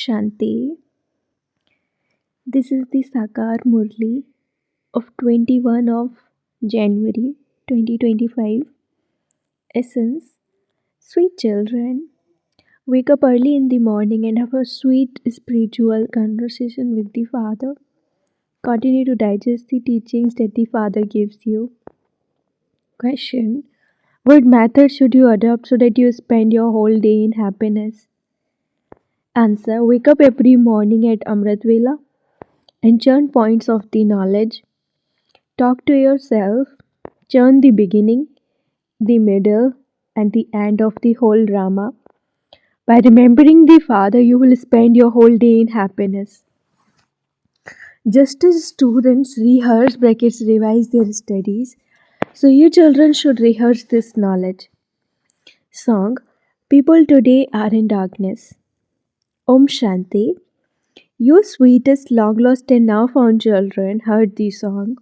Shanti. This is the Sakar Murli of 21 of January 2025. Essence. Sweet children, wake up early in the morning and have a sweet spiritual conversation with the Father. Continue to digest the teachings that the Father gives you. Question. What method should you adopt so that you spend your whole day in happiness? Answer. Wake up every morning at Amrit Vela and churn points of the knowledge. Talk to yourself, churn the beginning, the middle, and the end of the whole drama. By remembering the Father, you will spend your whole day in happiness. Just as students rehearse brackets revise their studies, so you children should rehearse this knowledge. Song. People today are in darkness. Om Shanti. You sweetest, long lost, and now found children heard the song.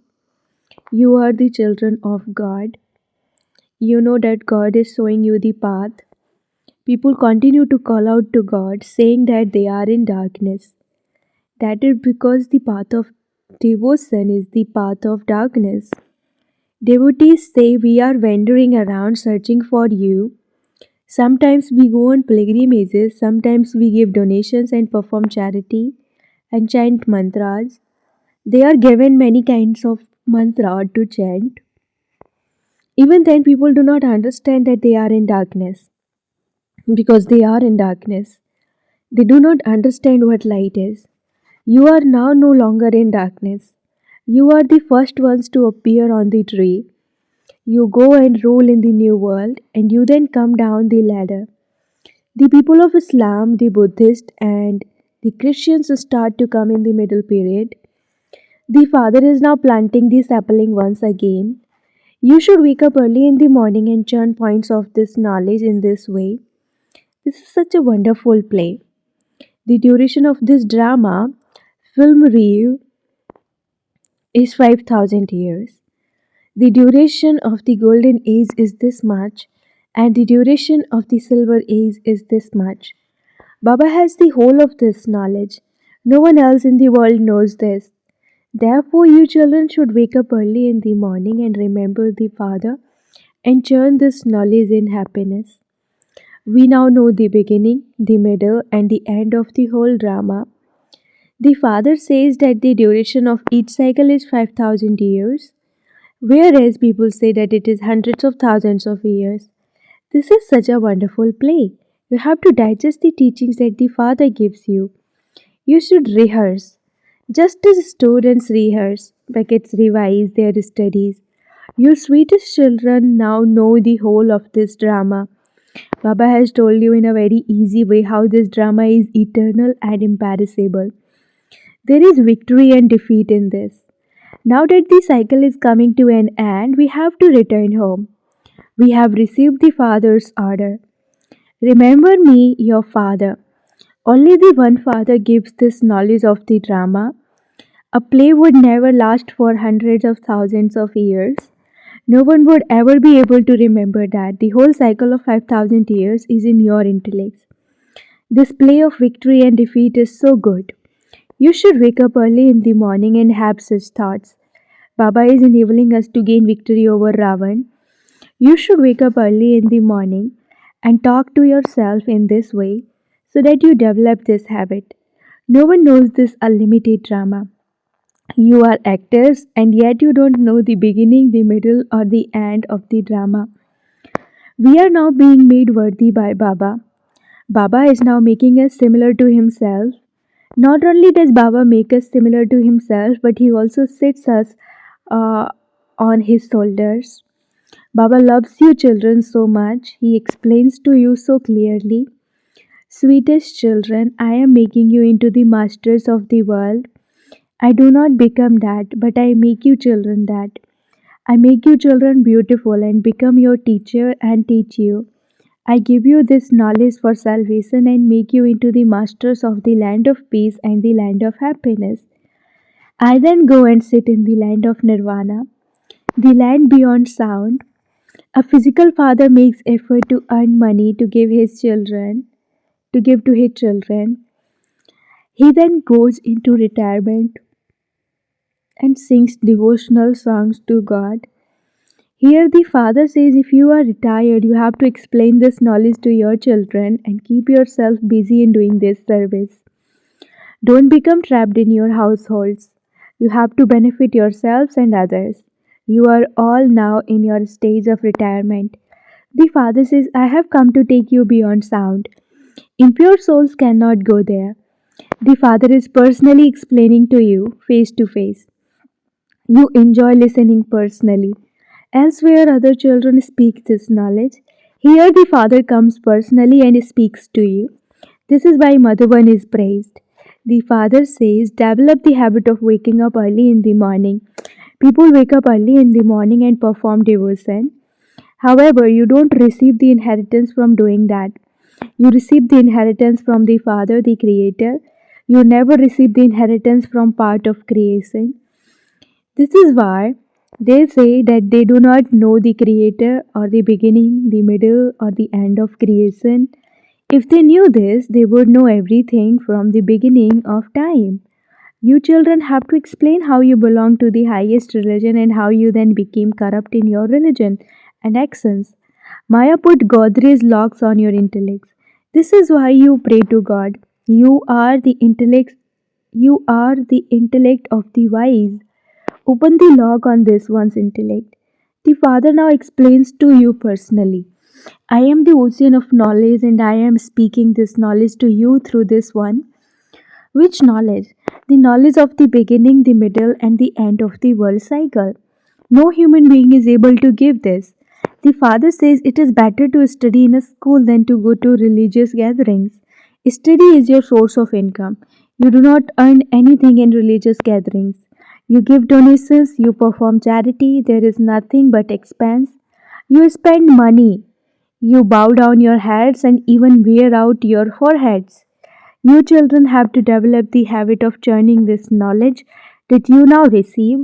You are the children of God. You know that God is showing you the path. People continue to call out to God, saying that they are in darkness. That is because the path of devotion is the path of darkness. Devotees say we are wandering around searching for you. Sometimes we go on pilgrimages, sometimes we give donations and perform charity and chant mantras. They are given many kinds of mantra to chant. Even then, people do not understand that they are in darkness because they are in darkness. They do not understand what light is. You are now no longer in darkness. You are the first ones to appear on the tree. You go and rule in the new world, and you then come down the ladder. The people of Islam, the Buddhists, and the Christians start to come in the middle period. The Father is now planting the sapling once again. You should wake up early in the morning and churn points of this knowledge in this way. This is such a wonderful play. The duration of this drama, film reel, is 5,000 years. The duration of the golden age is this much, and the duration of the silver age is this much. Baba has the whole of this knowledge. No one else in the world knows this. Therefore, you children should wake up early in the morning and remember the Father and churn this knowledge in happiness. We now know the beginning, the middle, and the end of the whole drama. The Father says that the duration of each cycle is 5,000 years, whereas people say that it is hundreds of thousands of years. This is such a wonderful play. You have to digest the teachings that the Father gives you. You should rehearse. Just as students rehearse, brackets revise their studies. You sweetest children now know the whole of this drama. Baba has told you in a very easy way how this drama is eternal and imperishable. There is victory and defeat in this. Now that the cycle is coming to an end, we have to return home. We have received the Father's order. Remember me, your Father. Only the one Father gives this knowledge of the drama. A play would never last for hundreds of thousands of years. No one would ever be able to remember that. The whole cycle of 5,000 years is in your intellects. This play of victory and defeat is so good. You should wake up early in the morning and have such thoughts. Baba is enabling us to gain victory over Ravan. You should wake up early in the morning and talk to yourself in this way so that you develop this habit. No one knows this unlimited drama. You are actors and yet you don't know the beginning, the middle, or the end of the drama. We are now being made worthy by Baba. Baba is now making us similar to himself. Not only does Baba make us similar to himself, but he also sits us uh, on his shoulders. Baba loves you children so much. He explains to you so clearly. Sweetest children, I am making you into the masters of the world. I do not become that, but I make you children that. I make you children beautiful and become your teacher and teach you. I give you this knowledge for salvation and make you into the masters of the land of peace and the land of happiness. I then go and sit in the land of nirvana, the land beyond sound. A physical father makes effort to earn money to give to his children. He then goes into retirement and sings devotional songs to God. Here, the father says if you are retired, you have to explain this knowledge to your children and keep yourself busy in doing this service. Don't become trapped in your households. You have to benefit yourselves and others. You are all now in your stage of retirement. The father says, I have come to take you beyond sound. Impure souls cannot go there. The father is personally explaining to you face to face. You enjoy listening personally. Elsewhere, other children speak this knowledge. Here, the Father comes personally and speaks to you. This is why Madhuban is praised. The Father says, develop the habit of waking up early in the morning. People wake up early in the morning and perform devotion. However, you don't receive the inheritance from doing that. You receive the inheritance from the Father, the Creator. You never receive the inheritance from part of creation. This is why they say that they do not know the Creator or the beginning, the middle, or the end of creation. If they knew this, they would know everything from the beginning of time. You children have to explain how you belong to the highest religion and how you then became corrupt in your religion and actions. Maya put Godrej locks on your intellects. This is why you pray to God. You are the intellect of the wise. Open the lock on this one's intellect. The Father now explains to you personally. I am the ocean of knowledge and I am speaking this knowledge to you through this one. Which knowledge? The knowledge of the beginning, the middle, and the end of the world cycle. No human being is able to give this. The Father says it is better to study in a school than to go to religious gatherings. Study is your source of income. You do not earn anything in religious gatherings. You give donations, you perform charity, there is nothing but expense. You spend money, you bow down your heads and even wear out your foreheads. You children have to develop the habit of churning this knowledge that you now receive.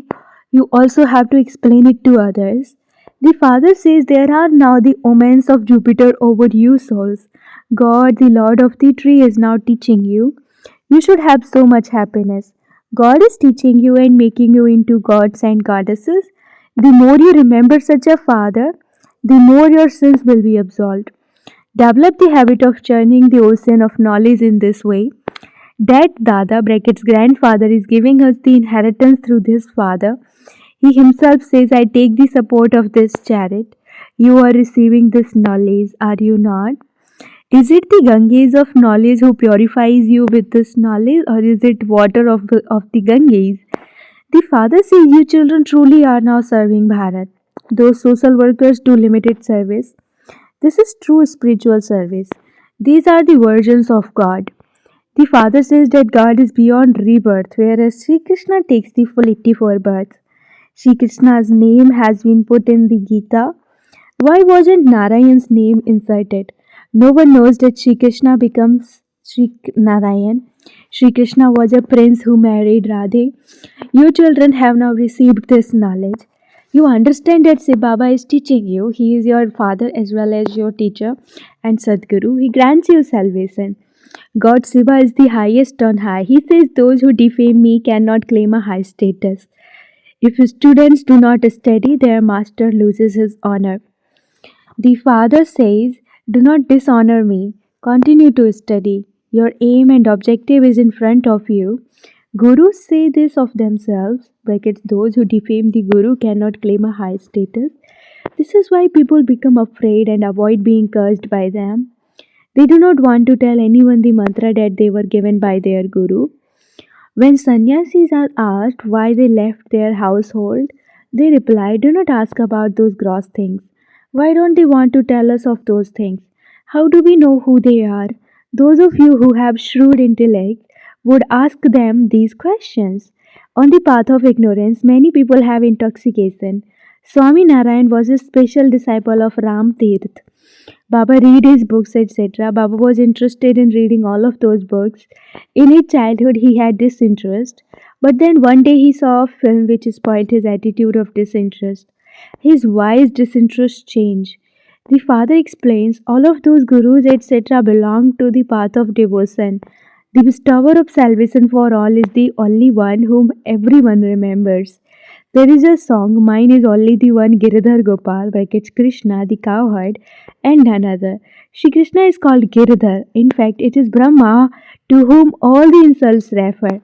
You also have to explain it to others. The Father says there are now the omens of Jupiter over you souls. God, the Lord of the tree, is now teaching you. You should have so much happiness. God is teaching you and making you into gods and goddesses. The more you remember such a Father, the more your sins will be absolved. Develop the habit of churning the ocean of knowledge in this way. That Dada brackets grandfather is giving us the inheritance through this father. He himself says, I take the support of this chariot. You are receiving this knowledge, are you not? Is it the Ganges of knowledge who purifies you with this knowledge, or is it water of the Ganges? The father says, you children truly are now serving Bharat. Those social workers do limited service. This is true spiritual service. These are the versions of God. The Father says that God is beyond rebirth, whereas Sri Krishna takes the full 84 births. Sri Krishna's name has been put in the Gita. Why wasn't Narayan's name inserted? No one knows that Sri Krishna becomes Sri Narayan. Sri Krishna was a prince who married Radhe. You children have now received this knowledge. You understand that Sai Baba is teaching you. He is your father as well as your teacher and Sadguru. He grants you salvation. God Shiva is the highest on high. He says those who defame me cannot claim a high status. If students do not study, their master loses his honor. The Father says, do not dishonor me. Continue to study. Your aim and objective is in front of you. Gurus say this of themselves, brackets those who defame the Guru cannot claim a high status. This is why people become afraid and avoid being cursed by them. They do not want to tell anyone the mantra that they were given by their Guru. When sannyasis are asked why they left their household, they reply, do not ask about those gross things. Why don't they want to tell us of those things? How do we know who they are? Those of you who have shrewd intellect would ask them these questions. On the path of ignorance, many people have intoxication. Swami Narayan was a special disciple of Ram Tirth. Baba read his books, etc. Baba was interested in reading all of those books. In his childhood, he had this interest, but then one day he saw a film which spoiled his attitude of disinterest. His wise disinterest changed. The father explains all of those gurus, etc., belong to the path of devotion. The bestower of salvation for all is the only one whom everyone remembers. There is a song, Mine is only the one Giridhar Gopal, brackets Krishna, the cowherd, and none other. Shri Krishna is called Giridhar. In fact, it is Brahma to whom all the insults refer.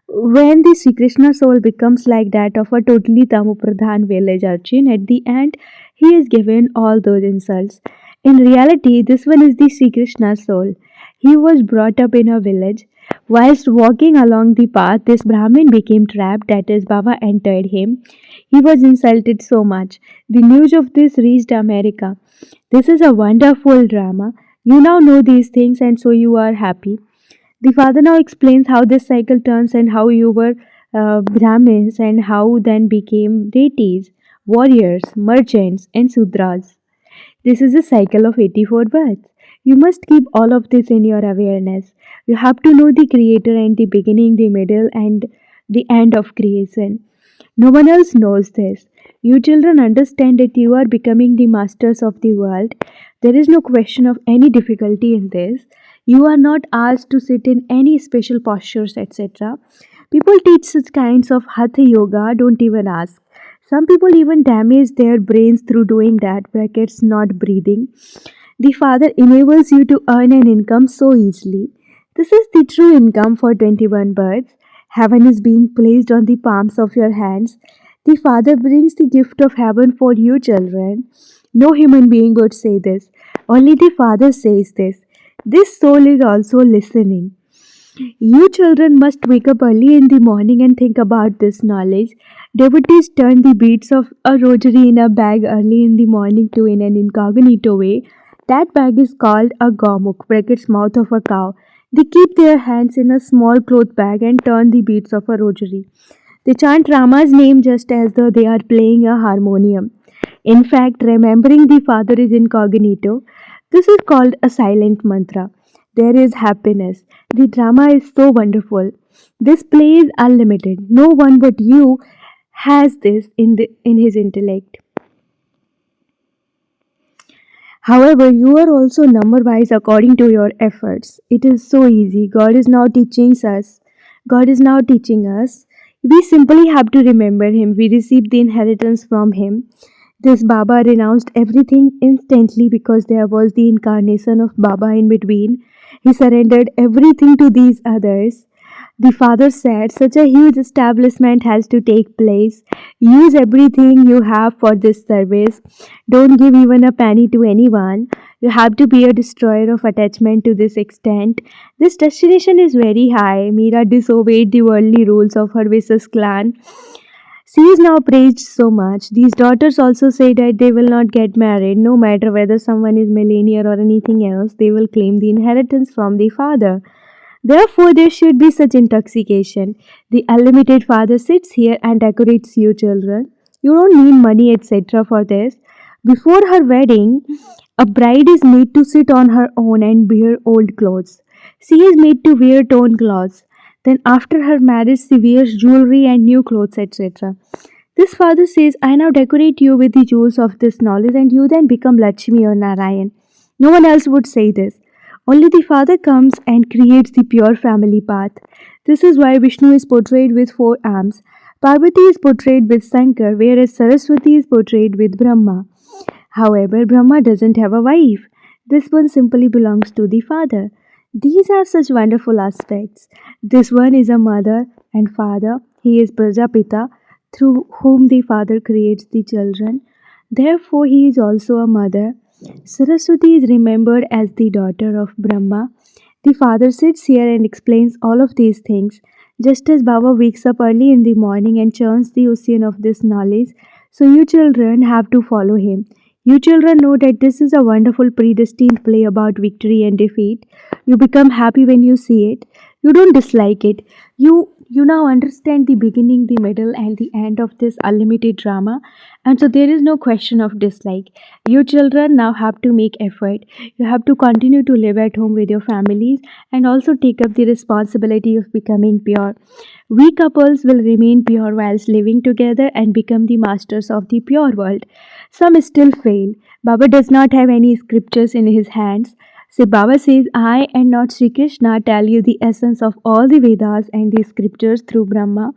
When the Sri Krishna soul becomes like that of a totally Tamopradhan village urchin, at the end he is given all those insults. In reality, this one is the Sri Krishna soul. He was brought up in a village. Whilst walking along the path, this Brahmin became trapped, that is, Baba entered him. He was insulted so much. The news of this reached America. This is a wonderful drama. You now know these things, and so you are happy. The father now explains how this cycle turns and how you were Brahmins and how then became deities, warriors, merchants, and Sudras. This is a cycle of 84 births. You must keep all of this in your awareness. You have to know the Creator and the beginning, the middle, and the end of creation. No one else knows this. You children understand that you are becoming the masters of the world. There is no question of any difficulty in this. You are not asked to sit in any special postures, etc. People teach such kinds of hatha yoga, don't even ask. Some people even damage their brains through doing that, brackets not breathing. The Father enables you to earn an income so easily. This is the true income for 21 births. Heaven is being placed on the palms of your hands. The Father brings the gift of heaven for you, children. No human being would say this. Only the Father says this. This soul is also listening. You children must wake up early in the morning and think about this knowledge. Devotees turn the beads of a rosary in a bag early in the morning to in an incognito way. That bag is called a gomuk, brackets mouth of a cow. They keep their hands in a small cloth bag and turn the beads of a rosary. They chant Rama's name just as though they are playing a harmonium. In fact, remembering the Father is incognito. This is called a silent mantra. There is happiness. The drama is so wonderful. This play is unlimited. No one but you has this in his intellect. However, you are also number wise according to your efforts. It is so easy. God is now teaching us. God is now teaching us. We simply have to remember Him. We receive the inheritance from Him. This Baba renounced everything instantly because there was the incarnation of Baba in between. He surrendered everything to these others. The father said, such a huge establishment has to take place. Use everything you have for this service. Don't give even a penny to anyone. You have to be a destroyer of attachment to this extent. This destination is very high. Meera disobeyed the worldly rules of her vicious clan. She is now praised so much. These daughters also say that they will not get married, no matter whether someone is millionaire or anything else, they will claim the inheritance from the father. Therefore, there should be such intoxication. The unlimited father sits here and decorates you children. You don't need money, etc. for this. Before her wedding, a bride is made to sit on her own and wear old clothes. She is made to wear torn clothes. Then, after her marriage, she wears jewelry and new clothes, etc. This father says, I now decorate you with the jewels of this knowledge, and you then become Lakshmi or Narayan. No one else would say this. Only the father comes and creates the pure family path. This is why Vishnu is portrayed with four arms. Parvati is portrayed with Shankar, whereas Saraswati is portrayed with Brahma. However, Brahma doesn't have a wife. This one simply belongs to the father. These are such wonderful aspects. This one is a mother and father. He is Prajapita, through whom the father creates the children. Therefore, he is also a mother. Saraswati is remembered as the daughter of Brahma. The father sits here and explains all of these things. Just as Baba wakes up early in the morning and churns the ocean of this knowledge, so you children have to follow him. You children know that this is a wonderful predestined play about victory and defeat. You become happy when you see it. You don't dislike it. You now understand the beginning, the middle, and the end of this unlimited drama, and so there is no question of dislike. You children now have to make effort. You have to continue to live at home with your families and also take up the responsibility of becoming pure. We couples will remain pure whilst living together and become the masters of the pure world. Some still fail. Baba does not have any scriptures in his hands. So Baba says, I and not Sri Krishna tell you the essence of all the Vedas and the scriptures through Brahma.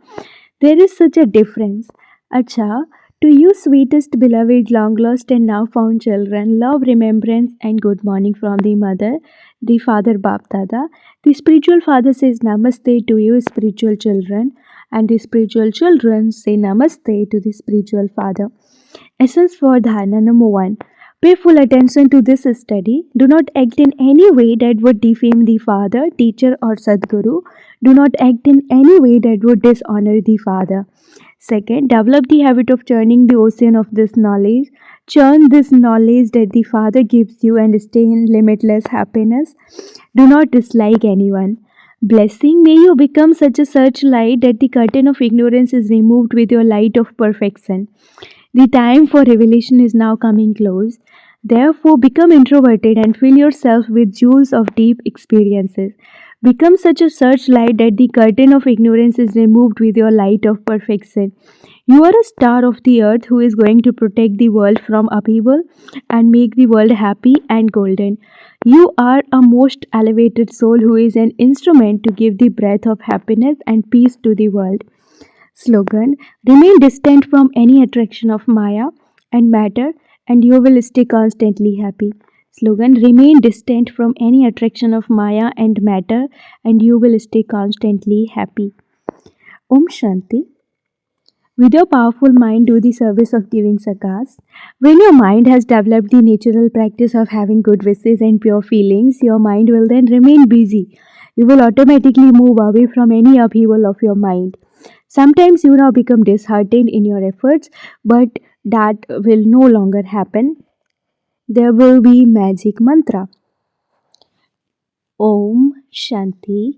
There is such a difference. Acha, to you, sweetest beloved, long lost and now found children, love, remembrance, and good morning from the mother, the father Bap Dada. The spiritual father says Namaste to you, spiritual children, and the spiritual children say Namaste to the spiritual father. Essence for dharana number 1. Pay full attention to this study. Do not act in any way that would defame the father, teacher, or Sadguru. Do not act in any way that would dishonor the father. Second, develop the habit of churning the ocean of this knowledge. Churn this knowledge that the Father gives you and stay in limitless happiness. Do not dislike anyone. Blessing, may you become such a searchlight that the curtain of ignorance is removed with your light of perfection. The time for revelation is now coming close. Therefore, become introverted and fill yourself with jewels of deep experiences. Become such a searchlight that the curtain of ignorance is removed with your light of perfection. You are a star of the earth who is going to protect the world from upheaval and make the world happy and golden. You are a most elevated soul who is an instrument to give the breath of happiness and peace to the world. Slogan: remain distant from any attraction of Maya and matter, and you will stay constantly happy. Slogan: remain distant from any attraction of Maya and matter, and you will stay constantly happy. Om Shanti. With your powerful mind, do the service of giving sakas. When your mind has developed the natural practice of having good wishes and pure feelings, your mind will then remain busy. You will automatically move away from any upheaval of your mind. Sometimes you now become disheartened in your efforts, but that will no longer happen. There will be magic mantra. Om Shanti.